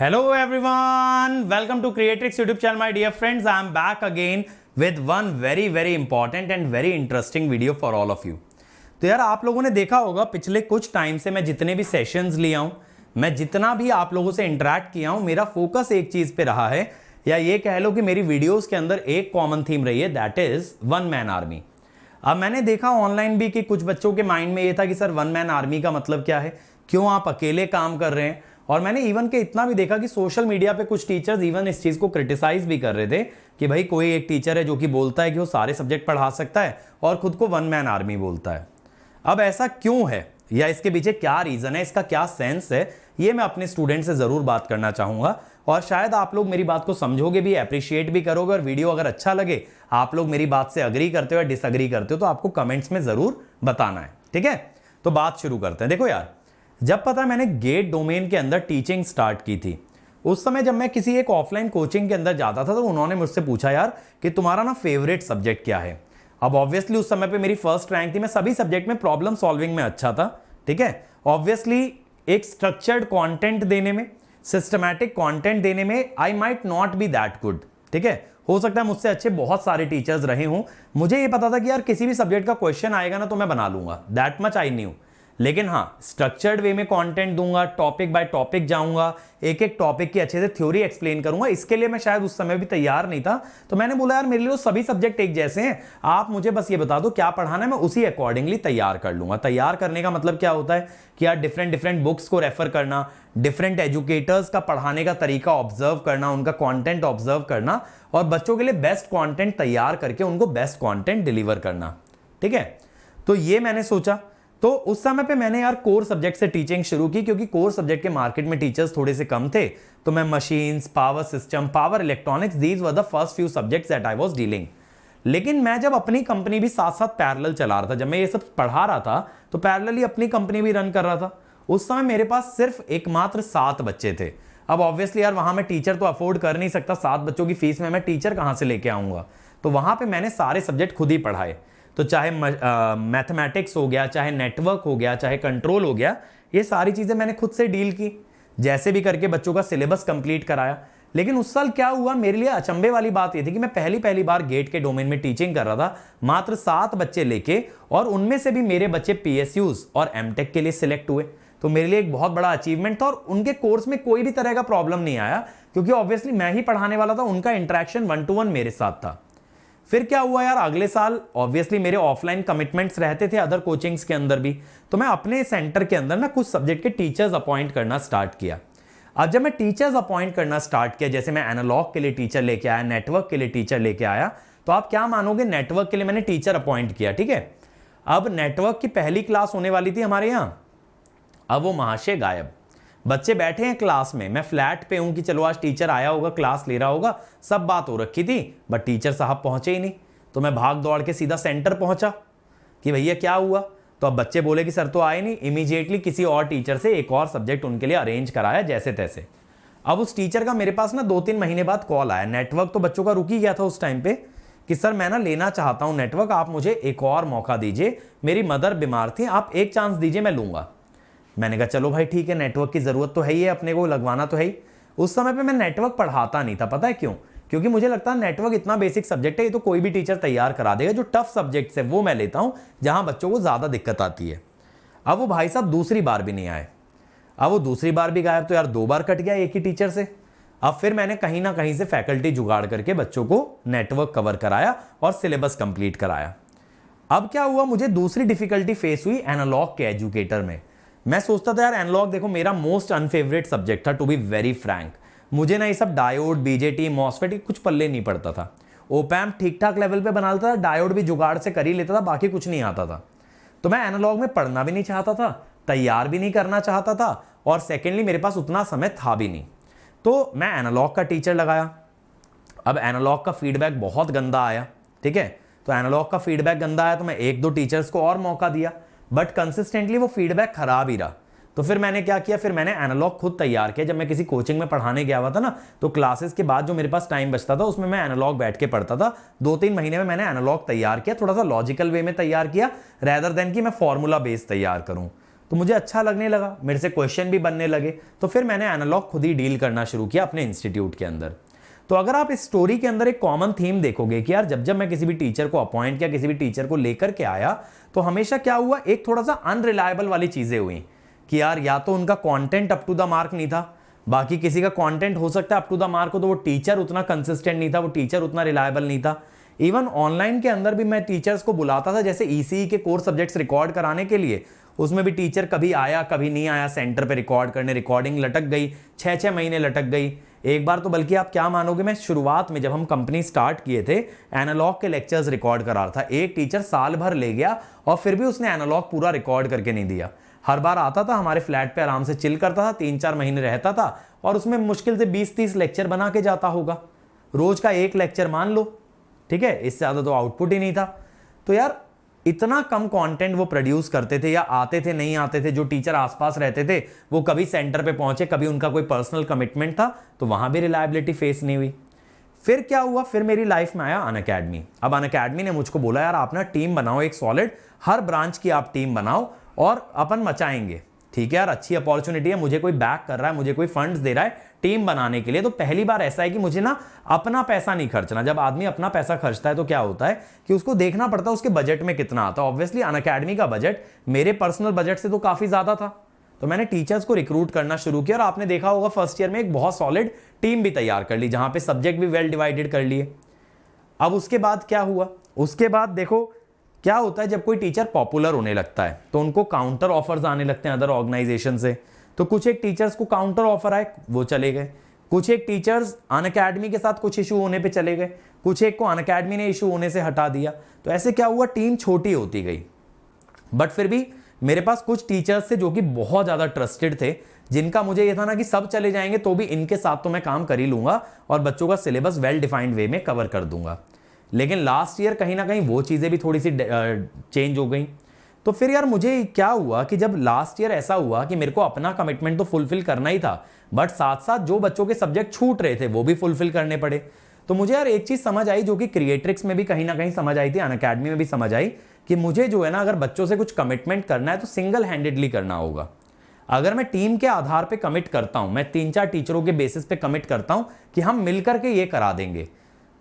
Hello everyone, welcome to Creatrix YouTube channel my dear friends. I am back again with one very important and very interesting video for all of you. तो यार आप लोगों ने देखा होगा पिछले कुछ टाइम से मैं जितने भी सेशंस लिया हूं, मैं जितना भी आप लोगों से इंटरेक्ट किया हूं, मेरा फोकस एक चीज पे रहा है, या ये कह लो कि मेरी वीडियोस के अंदर एक कॉमन थीम रही है, that is one man army. अब मैंने देखा ऑनलाइन भी कि कुछ बच्चों के माइंड में ये था कि सर वन मैन आर्मी का मतलब क्या है, क्यों आप अकेले काम कर रहे हैं। और मैंने इवन के इतना भी देखा कि सोशल मीडिया पे कुछ टीचर्स इवन इस चीज को क्रिटिसाइज भी कर रहे थे कि भाई कोई एक टीचर है जो कि बोलता है कि वो सारे सब्जेक्ट पढ़ा सकता है और खुद को वन मैन आर्मी बोलता है। अब ऐसा क्यों है या इसके पीछे क्या रीजन है, इसका क्या सेंस है, ये मैं अपने स्टूडेंट से जरूर बात करना चाहूंगा। और शायद आप लोग मेरी बात को समझोगे भी, अप्रिशिएट भी करोगे, और वीडियो अगर अच्छा लगे, आप लोग मेरी बात से अग्री करते हो या डिसअग्री करते हो, तो आपको कमेंट्स में जरूर बताना है। ठीक है, तो बात शुरू करते हैं। देखो यार, जब पता है मैंने गेट डोमेन के अंदर टीचिंग स्टार्ट की थी, उस समय जब मैं किसी एक ऑफलाइन कोचिंग के अंदर जाता था तो उन्होंने मुझसे पूछा यार कि तुम्हारा ना फेवरेट सब्जेक्ट क्या है। अब ऑब्वियसली उस समय पे मेरी फर्स्ट रैंक थी, मैं सभी सब्जेक्ट में प्रॉब्लम सॉल्विंग में अच्छा था। ठीक है, ऑब्वियसली एक स्ट्रक्चर्ड कंटेंट देने में, सिस्टमैटिक कंटेंट देने में I might not be that good. ठीक है, हो सकता है मुझसे अच्छे बहुत सारे टीचर्स रहे हों, मुझे ये पता था कि यार किसी भी सब्जेक्ट का क्वेश्चन आएगा ना तो मैं बना लूंगा, दैट मच आई न्यू। लेकिन हाँ, स्ट्रक्चर्ड वे में कंटेंट दूंगा, टॉपिक बाय टॉपिक जाऊंगा, एक एक टॉपिक की अच्छे से थ्योरी एक्सप्लेन करूंगा, इसके लिए मैं शायद उस समय भी तैयार नहीं था। तो मैंने बोला यार मेरे लिए सभी सब्जेक्ट एक जैसे हैं, आप मुझे बस ये बता दो क्या पढ़ाना है, मैं उसी अकॉर्डिंगली तैयार कर लूंगा। तैयार करने का मतलब क्या होता है कि यार डिफरेंट बुक्स को रेफर करना, डिफरेंट एजुकेटर्स का पढ़ाने का तरीका ऑब्जर्व करना, उनका कॉन्टेंट ऑब्जर्व करना, और बच्चों के लिए बेस्ट कॉन्टेंट तैयार करके उनको बेस्ट कॉन्टेंट डिलीवर करना। ठीक है, तो ये मैंने सोचा। तो उस समय पे मैंने यार कोर सब्जेक्ट से टीचिंग शुरू की, क्योंकि कोर सब्जेक्ट के मार्केट में टीचर्स थोड़े से कम थे। तो मैं machines, power system, power electronics, these were the first few subjects that I was dealing. लेकिन मैं जब अपनी कंपनी भी साथ साथ पैरेलल चला रहा था, जब मैं ये सब पढ़ा रहा था तो पैरेलली अपनी कंपनी भी रन कर रहा था। उस समय मेरे पास सिर्फ एकमात्र 7 बच्चे थे। अब ऑब्वियसली यार वहां मैं टीचर तो अफोर्ड कर नहीं सकता, 7 बच्चों की फीस में मैं टीचर कहां से लेके आऊंगा। तो वहां पे मैंने सारे सब्जेक्ट खुद ही पढ़ाए। तो चाहे मैथमेटिक्स हो गया, चाहे नेटवर्क हो गया, चाहे कंट्रोल हो गया, ये सारी चीजें मैंने खुद से डील की, जैसे भी करके बच्चों का सिलेबस कंप्लीट कराया। लेकिन उस साल क्या हुआ, मेरे लिए अचंभे वाली बात यह थी कि मैं पहली बार गेट के डोमेन में टीचिंग कर रहा था, मात्र 7 बच्चे लेके, और उनमें से भी मेरे बच्चे पीएसयूज और एमटेक के लिए सिलेक्ट हुए। तो मेरे लिए एक बहुत बड़ा अचीवमेंट था, और उनके कोर्स में कोई भी तरह का प्रॉब्लम नहीं आया, क्योंकि ऑब्वियसली मैं ही पढ़ाने वाला था, उनका इंटरेक्शन 1-to-1 मेरे साथ था। फिर क्या हुआ यार, अगले साल ऑब्वियसली मेरे ऑफलाइन कमिटमेंट्स रहते थे अदर कोचिंग्स के अंदर भी, तो मैं अपने सेंटर के अंदर ना कुछ सब्जेक्ट के टीचर्स अपॉइंट करना स्टार्ट किया। अब जब मैं टीचर्स अपॉइंट करना स्टार्ट किया, जैसे मैं एनालॉग के लिए टीचर लेके आया, नेटवर्क के लिए टीचर लेके आया, तो आप क्या मानोगे, नेटवर्क के लिए मैंने टीचर अपॉइंट किया। ठीक है, अब नेटवर्क की पहली क्लास होने वाली थी हमारे यहाँ, अब वो महाशय गायब। बच्चे बैठे हैं क्लास में, मैं फ्लैट पे हूं कि चलो आज टीचर आया होगा, क्लास ले रहा होगा, सब बात हो रखी थी, बट टीचर साहब पहुंचे ही नहीं। तो मैं भाग दौड़ के सीधा सेंटर पहुंचा कि भैया क्या हुआ। तो अब बच्चे बोले कि सर तो आए नहीं। इमीडिएटली किसी और टीचर से एक और सब्जेक्ट उनके लिए अरेंज कराया जैसे तैसे। अब उस टीचर का मेरे पास ना 2-3 महीने बाद कॉल आया, नेटवर्क तो बच्चों का रुक ही गया था उस टाइम पे, कि सर मैं ना लेना चाहता हूं नेटवर्क, आप मुझे एक और मौका दीजिए, मेरी मदर बीमार थी, आप एक चांस दीजिए, मैं लूंगा। मैंने कहा चलो भाई ठीक है, नेटवर्क की जरूरत तो है ही है, अपने को लगवाना तो है ही। उस समय पे मैं नेटवर्क पढ़ाता नहीं था, पता है क्यों, क्योंकि मुझे लगता है नेटवर्क इतना बेसिक सब्जेक्ट है, ये तो कोई भी टीचर तैयार करा देगा। जो टफ सब्जेक्ट्स है वो मैं लेता हूं, जहां बच्चों को ज्यादा दिक्कत आती है। अब वो भाई साहब दूसरी बार भी नहीं आए, अब वो दूसरी बार भी गायब, तो यार 2 बार कट गया एक ही टीचर से। अब फिर मैंने कहीं ना कहीं से फैकल्टी जुगाड़ करके बच्चों को नेटवर्क कवर कराया और सिलेबस कंप्लीट कराया। अब क्या हुआ, मुझे दूसरी डिफिकल्टी फेस हुई एनालॉग के एजुकेटर में। मैं सोचता था यार एनालॉग देखो मेरा मोस्ट अनफेवरेट सब्जेक्ट था, टू बी वेरी फ्रैंक। मुझे ना ये सब डायोड, बीजेटी, मॉसफेट कुछ पल्ले नहीं पड़ता था। ओपैम्प ठीक ठाक लेवल पे बना लेता था, डायोड भी जुगाड़ से कर ही लेता था, बाकी कुछ नहीं आता था। तो मैं एनालॉग में पढ़ना भी नहीं चाहता था, तैयार भी नहीं करना चाहता था, और सेकेंडली मेरे पास उतना समय था भी नहीं। तो मैं एनालॉग का टीचर लगाया। अब एनालॉग का फीडबैक बहुत गंदा आया। ठीक है, तो एनालॉग का फीडबैक गंदा आया तो मैं 1-2 टीचर्स को और मौका दिया, बट कंसिस्टेंटली वो फीडबैक खराब ही रहा। तो फिर मैंने क्या किया, फिर मैंने एनालॉग खुद तैयार किया। जब मैं किसी कोचिंग में पढ़ाने गया हुआ था ना, तो क्लासेस के बाद जो मेरे पास टाइम बचता था उसमें मैं एनालॉग बैठ के पढ़ता था। 2-3 महीने में मैंने एनालॉग तैयार किया, थोड़ा सा लॉजिकल वे में तैयार किया, रेदर देन कि मैं फॉर्मूला बेस तैयार करूं। तो मुझे अच्छा लगने लगा, मेरे से क्वेश्चन भी बनने लगे, तो फिर मैंने एनालॉग खुद ही डील करना शुरू किया अपने इंस्टीट्यूट के अंदर। तो अगर आप इस स्टोरी के अंदर एक कॉमन थीम देखोगे कि यार जब जब मैं किसी भी टीचर को अपॉइंट किया, किसी भी टीचर को लेकर के आया, तो हमेशा क्या हुआ, एक थोड़ा सा अनरिलायबल वाली चीजें हुई कि यार या तो उनका content up to the mark नहीं था, बाकी किसी का कंटेंट हो सकता है अप टू द मार्क हो, तो वो टीचर उतना कंसिस्टेंट नहीं था, वो टीचर उतना रिलायबल नहीं था। इवन ऑनलाइन के अंदर भी मैं टीचर्स को बुलाता था, जैसे ईसीई के कोर सब्जेक्ट्स रिकॉर्ड कराने के लिए, उसमें भी टीचर कभी आया कभी नहीं आया सेंटर पे रिकॉर्ड करने, रिकॉर्डिंग लटक गई, 6-6 महीने लटक गई। एक बार तो बल्कि आप क्या मानोगे, मैं शुरुआत में जब हम कंपनी स्टार्ट किए थे, एनालॉग के लेक्चर्स रिकॉर्ड करा रहा था, एक टीचर साल भर ले गया और फिर भी उसने एनालॉग पूरा रिकॉर्ड करके नहीं दिया। हर बार आता था हमारे फ्लैट पे, आराम से चिल करता था, 3-4 महीने रहता था और उसमें मुश्किल से 20-30 लेक्चर बना के जाता होगा, रोज का 1 लेक्चर मान लो, ठीक है, इससे ज्यादा तो आउटपुट ही नहीं था। तो यार इतना कम कंटेंट वो प्रोड्यूस करते थे, या आते थे नहीं आते थे, जो टीचर आसपास रहते थे वो कभी सेंटर पे पहुंचे, कभी उनका कोई पर्सनल कमिटमेंट था, तो वहां भी रिलायबिलिटी फेस नहीं हुई। फिर क्या हुआ, फिर मेरी लाइफ में आया अनअकैडमी। अब अनअकैडमी ने मुझको बोला यार आप ना टीम बनाओ एक सॉलिड, हर ब्रांच की आप टीम बनाओ और अपन मचाएंगे। ठीक है यार, अच्छी अपॉर्चुनिटी है, मुझे कोई बैक कर रहा है, मुझे कोई फंड्स दे रहा है टीम बनाने के लिए, तो पहली बार ऐसा है कि मुझे ना अपना पैसा नहीं खर्चना। जब आदमी अपना पैसा खर्चता है तो क्या होता है कि उसको देखना पड़ता है उसके बजट में कितना आता है। ऑब्वियसली अनअकैडमी का बजट मेरे पर्सनल बजट से तो काफी ज्यादा था, तो मैंने टीचर्स को रिक्रूट करना शुरू किया और आपने देखा होगा फर्स्ट ईयर में एक बहुत सॉलिड टीम भी तैयार कर ली, जहां पे सब्जेक्ट भी वेल डिवाइडेड कर लिए। अब उसके बाद क्या हुआ, उसके बाद देखो क्या होता है, जब कोई टीचर पॉपुलर होने लगता है तो उनको काउंटर ऑफर्स आने लगते हैं अदर ऑर्गेनाइजेशन से। तो कुछ एक टीचर्स को काउंटर ऑफर आए, वो चले गए। कुछ एक टीचर्स अनअकैडमी के साथ कुछ इशू होने पे चले गए, कुछ एक को अनअकैडमी ने इशू होने से हटा दिया। तो ऐसे क्या हुआ, टीम छोटी होती गई। बट फिर भी मेरे पास कुछ टीचर्स थे जो कि बहुत ज्यादा ट्रस्टेड थे, जिनका मुझे यह था ना कि सब चले जाएंगे तो भी इनके साथ तो मैं काम कर ही लूंगा और बच्चों का सिलेबस वेल डिफाइंड वे में कवर कर दूंगा। लेकिन लास्ट ईयर कहीं ना कहीं वो चीजें भी थोड़ी सी चेंज हो गई। तो फिर यार मुझे क्या हुआ कि जब लास्ट ईयर ऐसा हुआ कि मेरे को अपना कमिटमेंट तो फुलफिल करना ही था, बट साथ साथ जो बच्चों के सब्जेक्ट छूट रहे थे वो भी फुलफिल करने पड़े। तो मुझे यार एक चीज समझ आई, जो कि क्रिएट्रिक्स में भी कहीं ना कहीं समझ आई थी, अनअकैडमी में भी समझ आई, कि मुझे जो है ना अगर बच्चों से कुछ कमिटमेंट करना है तो सिंगल हैंडेडली करना होगा। अगर मैं टीम के आधार पे कमिट करता हूं, मैं 3-4 टीचरों के बेसिस पे कमिट करता हूं कि हम मिलकर के ये करा देंगे,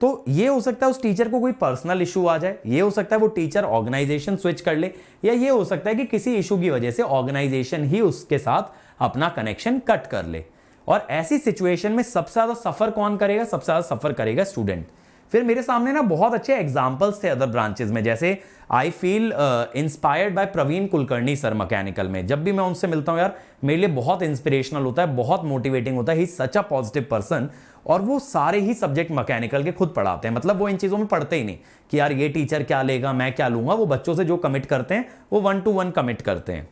तो ये हो सकता है उस टीचर को कोई पर्सनल इशू आ जाए, ये हो सकता है वो टीचर ऑर्गेनाइजेशन स्विच कर ले, या ये हो सकता है कि किसी इशू की वजह से ऑर्गेनाइजेशन ही उसके साथ अपना कनेक्शन कट कर ले। और ऐसी सिचुएशन में सबसे ज्यादा सफर कौन करेगा, सबसे ज्यादा सफर करेगा स्टूडेंट। फिर मेरे सामने ना बहुत अच्छे एग्जांपल्स थे अदर ब्रांचेस में, जैसे I feel inspired by Praveen Kulkarni sir mechanical में। जब भी मैं उनसे मिलता हूं यार मेरे लिए बहुत इंस्पिरेशनल होता है, बहुत मोटिवेटिंग होता है, he is such a positive person. और वो सारे ही सब्जेक्ट मैकेनिकल के खुद पढ़ाते हैं, मतलब वो इन चीजों में पढ़ते ही नहीं कि यार ये टीचर क्या लेगा मैं क्या लूंगा। वो बच्चों से जो कमिट करते हैं वो 1-to-1 कमिट करते हैं,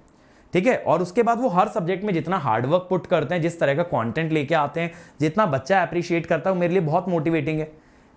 ठीक है। और उसके बाद वो हर सब्जेक्ट में जितना हार्डवर्क पुट करते हैं, जिस तरह का कंटेंट लेके आते हैं, जितना बच्चा अप्रिशिएट करता है, वो मेरे लिए बहुत मोटिवेटिंग है।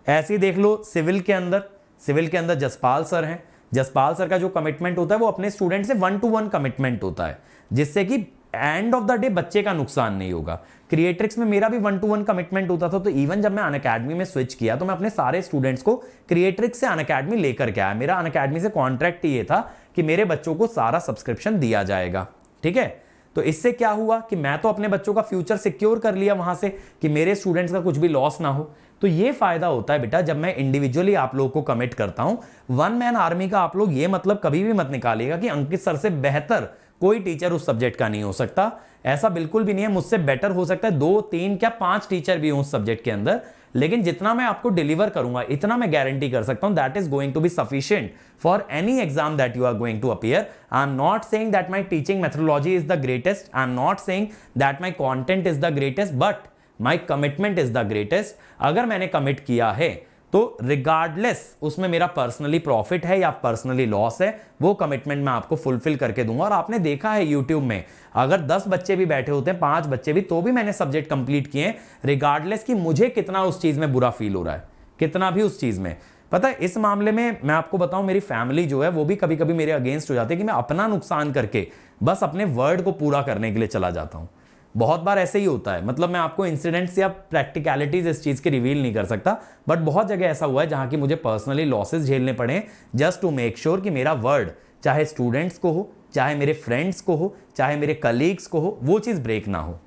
ऐसे ही देख लो सिविल के अंदर जसपाल सर हैं। जसपाल सर का जो कमिटमेंट होता है वो अपने स्टूडेंट से 1-to-1 कमिटमेंट होता है, जिससे कि एंड ऑफ द डे बच्चे का नुकसान नहीं होगा। क्रिएट्रिक्स में मेरा भी 1-to-1 कमिटमेंट होता था, तो इवन जब मैं अनअकैडमी में स्विच किया तो मैं अपने सारे स्टूडेंट्स को क्रिएट्रिक्स से अनअकैडमी लेकर के आया। मेरा अनअकैडमी से कॉन्ट्रैक्ट ये था कि मेरे बच्चों को सारा सब्सक्रिप्शन दिया जाएगा, ठीक है। तो इससे क्या हुआ कि मैं तो अपने बच्चों का फ्यूचर सिक्योर कर लिया वहां से, कि मेरे स्टूडेंट्स का कुछ भी लॉस ना हो। तो ये फायदा होता है बेटा जब मैं इंडिविजुअली आप लोगों को कमिट करता हूं। वन मैन आर्मी का आप लोग ये मतलब कभी भी मत निकालिएगा कि अंकित सर से बेहतर कोई टीचर उस सब्जेक्ट का नहीं हो सकता। ऐसा बिल्कुल भी नहीं है, मुझसे बेटर हो सकता है 2, 3 क्या 5 टीचर भी हो उस सब्जेक्ट के अंदर, लेकिन जितना मैं आपको डिलीवर करूंगा इतना मैं गारंटी कर सकता हूं that is going to be sufficient for any exam that you are going to appear. I am not saying that my teaching methodology is the greatest, I am not saying that my content is the greatest, but my commitment is the greatest. अगर मैंने commit किया है तो regardless उसमें मेरा personally profit है या personally loss है, वो कमिटमेंट मैं आपको फुलफिल करके दूंगा। और आपने देखा है यूट्यूब में अगर 10 बच्चे भी बैठे होते हैं, 5 बच्चे भी, तो भी मैंने सब्जेक्ट कंप्लीट किए रिगार्डलेस कि मुझे कितना उस चीज में बुरा फील हो रहा है, कितना भी उस चीज में। पता है इस मामले में मैं आपको बताऊं, मेरी फैमिली जो है वो भी कभी कभी मेरे अगेंस्ट हो जाती है कि मैं अपना नुकसान करके बस अपने वर्ड को पूरा करने के लिए चला जाता हूं। बहुत बार ऐसे ही होता है, मतलब मैं आपको इंसिडेंट्स या प्रैक्टिकलिटीज इस चीज की रिवील नहीं कर सकता, बट बहुत जगह ऐसा हुआ है जहां की मुझे पर्सनली लॉसेस झेलने पड़े जस्ट टू मेक श्योर कि मेरा वर्ड चाहे स्टूडेंट्स को हो, चाहे मेरे फ्रेंड्स को हो, चाहे मेरे कलीग्स को हो, वो चीज़ ब्रेक ना हो।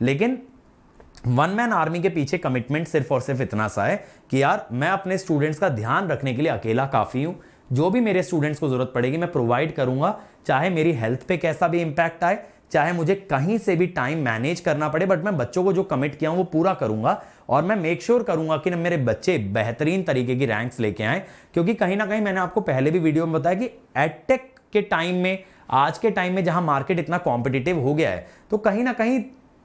लेकिन वन मैन आर्मी के पीछे कमिटमेंट सिर्फ और सिर्फ इतना सा है कि यार मैं अपने स्टूडेंट्स का ध्यान रखने के लिए अकेला काफ़ी हूँ। जो भी मेरे स्टूडेंट्स को ज़रूरत पड़ेगी मैं प्रोवाइड करूँगा, चाहे मेरी हेल्थ पे कैसा भी इंपैक्ट आए, चाहे मुझे कहीं से भी टाइम मैनेज करना पड़े, बट मैं बच्चों को जो कमिट किया हूँ वो पूरा करूँगा। और मैं मेक श्योर करूँगा कि मेरे बच्चे बेहतरीन तरीके की रैंक्स लेके आएँ, क्योंकि कहीं ना कहीं मैंने आपको पहले भी वीडियो में बताया कि एडटेक के टाइम में, आज के टाइम में जहाँ मार्केट इतना कॉम्पिटिटिव हो गया है, तो कहीं ना कहीं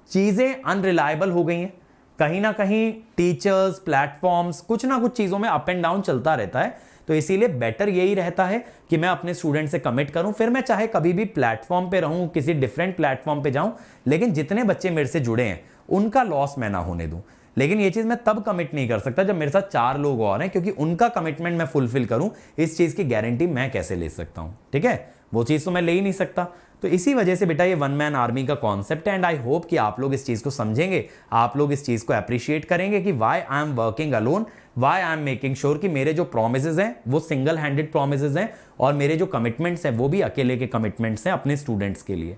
चीज़ें अनरिलायबल हो गई हैं। कहीं ना कहीं टीचर्स, प्लेटफॉर्म्स, कुछ ना कुछ चीज़ों में अप एंड डाउन चलता रहता है। तो इसीलिए बेटर यही रहता है कि मैं अपने स्टूडेंट से कमिट करूं, फिर मैं चाहे कभी भी प्लेटफॉर्म पे रहूं, किसी डिफरेंट प्लेटफॉर्म पे जाऊं, लेकिन जितने बच्चे मेरे से जुड़े हैं उनका लॉस मैं ना होने दूं। लेकिन ये चीज़ मैं तब कमिट नहीं कर सकता जब मेरे साथ 4 लोग और हैं, क्योंकि उनका कमिटमेंट मैं फुलफिल करूं, इस चीज़ की गारंटी मैं कैसे ले सकता हूं? ठीक है, वो चीज़ तो मैं ले ही नहीं सकता। तो इसी वजह से बेटा ये वन मैन आर्मी का कॉन्सेप्ट है, एंड आई होप कि आप लोग इस चीज़ को समझेंगे, आप लोग इस चीज़ को अप्रिशिएट करेंगे कि why I am working alone, why I am making sure कि मेरे जो प्रोमिसेस हैं वो सिंगल हैंडेड प्रोमिसेस हैं, और मेरे जो कमिटमेंट्स हैं वो भी अकेले के कमिटमेंट्स हैं अपने स्टूडेंट्स के लिए।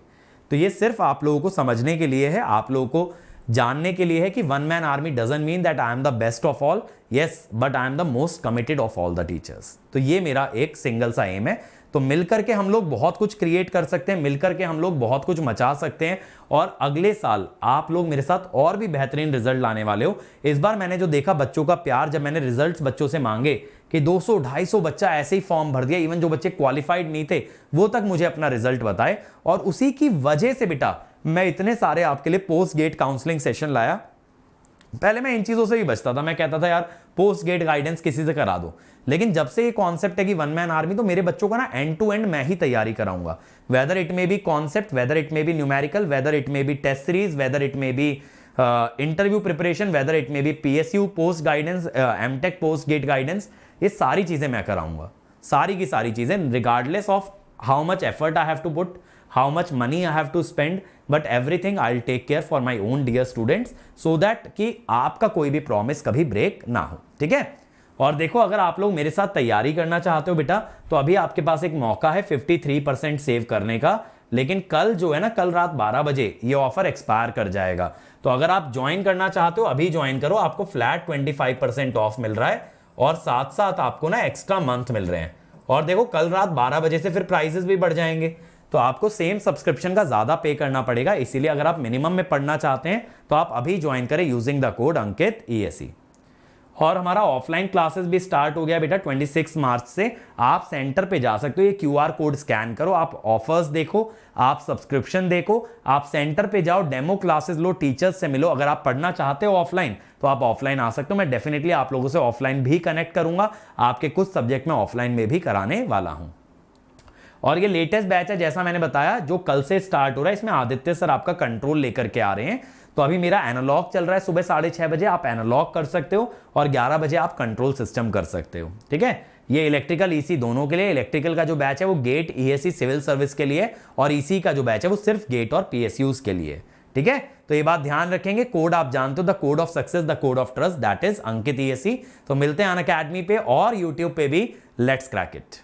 तो ये सिर्फ आप लोगों को समझने के लिए है, आप लोगों को जानने के लिए है कि one man army doesn't mean that I am the best of all, yes, but I am the most committed of all the teachers. तो ये मेरा एक सिंगल सा एम है। तो मिलकर के हम लोग बहुत कुछ क्रिएट कर सकते हैं, मिलकर के हम लोग बहुत कुछ मचा सकते हैं, और अगले साल आप लोग मेरे साथ और भी बेहतरीन रिजल्ट लाने वाले हो। इस बार मैंने जो देखा बच्चों का प्यार, जब मैंने रिजल्ट्स बच्चों से मांगे कि 200-250 बच्चा ऐसे ही फॉर्म भर दिया, इवन जो बच्चे क्वालिफाइड नहीं थे वो तक मुझे अपना रिजल्ट बताए, और उसी की वजह से बेटा मैं इतने सारे आपके लिए पोस्ट गेट काउंसलिंग सेशन लाया। पहले मैं इन चीज़ों से भी बचता था, मैं कहता था यार पोस्ट गेट गाइडेंस किसी से करा दो, लेकिन जब से ये कॉन्सेप्ट है कि वन मैन आर्मी, तो मेरे बच्चों का ना एंड टू एंड मैं ही तैयारी कराऊंगा, whether it may be concept, whether it may be numerical, whether it may be test series, whether it may be interview preparation, whether it may be PSU post guidance, MTech post GATE guidance, ये सारी चीज़ें मैं कराऊंगा, सारी की सारी चीज़ें, regardless of how much effort I have to put, how much money I have to spend, but everything I'll take care for my own dear students, so that कि आपका कोई भी प्रॉमिस कभी ब्रेक ना हो। ठीक है, और देखो अगर आप लोग मेरे साथ तैयारी करना चाहते हो बेटा, तो अभी आपके पास एक मौका है 53% सेव करने का, लेकिन कल जो है ना, कल रात 12 बजे ये ऑफर एक्सपायर कर जाएगा। तो अगर आप ज्वाइन करना चाहते हो अभी ज्वाइन करो, आपको फ्लैट 25% ऑफ मिल रहा है, और साथ साथ आपको ना एक्स्ट्रा मंथ मिल रहे हैं। और देखो कल रात 12 बजे से फिर प्राइसेस भी बढ़ जाएंगे, तो आपको सेम सब्सक्रिप्शन का ज्यादा पे करना पड़ेगा। इसीलिए अगर आप मिनिमम में पढ़ना चाहते हैं तो आप अभी ज्वाइन करें using the code Ankit ESE। और हमारा ऑफलाइन क्लासेस भी स्टार्ट हो गया बेटा 26 मार्च से। आप सेंटर पे जा सकते हो, ये QR कोड स्कैन करो, आप ऑफर्स देखो, आप सब्सक्रिप्शन देखो, आप सेंटर पे जाओ, डेमो क्लासेस लो, टीचर्स से मिलो। अगर आप पढ़ना चाहते हो ऑफलाइन तो आप ऑफलाइन आ सकते हो, मैं डेफिनेटली आप लोगों से ऑफलाइन भी कनेक्ट करूंगा, आपके कुछ सब्जेक्ट में ऑफलाइन में भी कराने वाला हूं। और ये लेटेस्ट बैच है, जैसा मैंने बताया, जो कल से स्टार्ट हो रहा है, इसमें आदित्य सर आपका कंट्रोल लेकर के आ रहे हैं। तो अभी मेरा एनालॉग चल रहा है, सुबह 6:30 बजे आप एनालॉग कर सकते हो, और 11 बजे आप कंट्रोल सिस्टम कर सकते हो। ठीक है, ये इलेक्ट्रिकल EC दोनों के लिए। इलेक्ट्रिकल का जो बैच है वो गेट ESE सिविल सर्विस के लिए, और EC का जो बैच है वो सिर्फ गेट और PSUs के लिए। ठीक है, तो ये बात ध्यान रखेंगे। कोड आप जानते हो, the code of success, the code of trust, that is Ankit ESE। तो मिलते हैं अनअकैडमी पे और यूट्यूब पे भी। Let's crack it.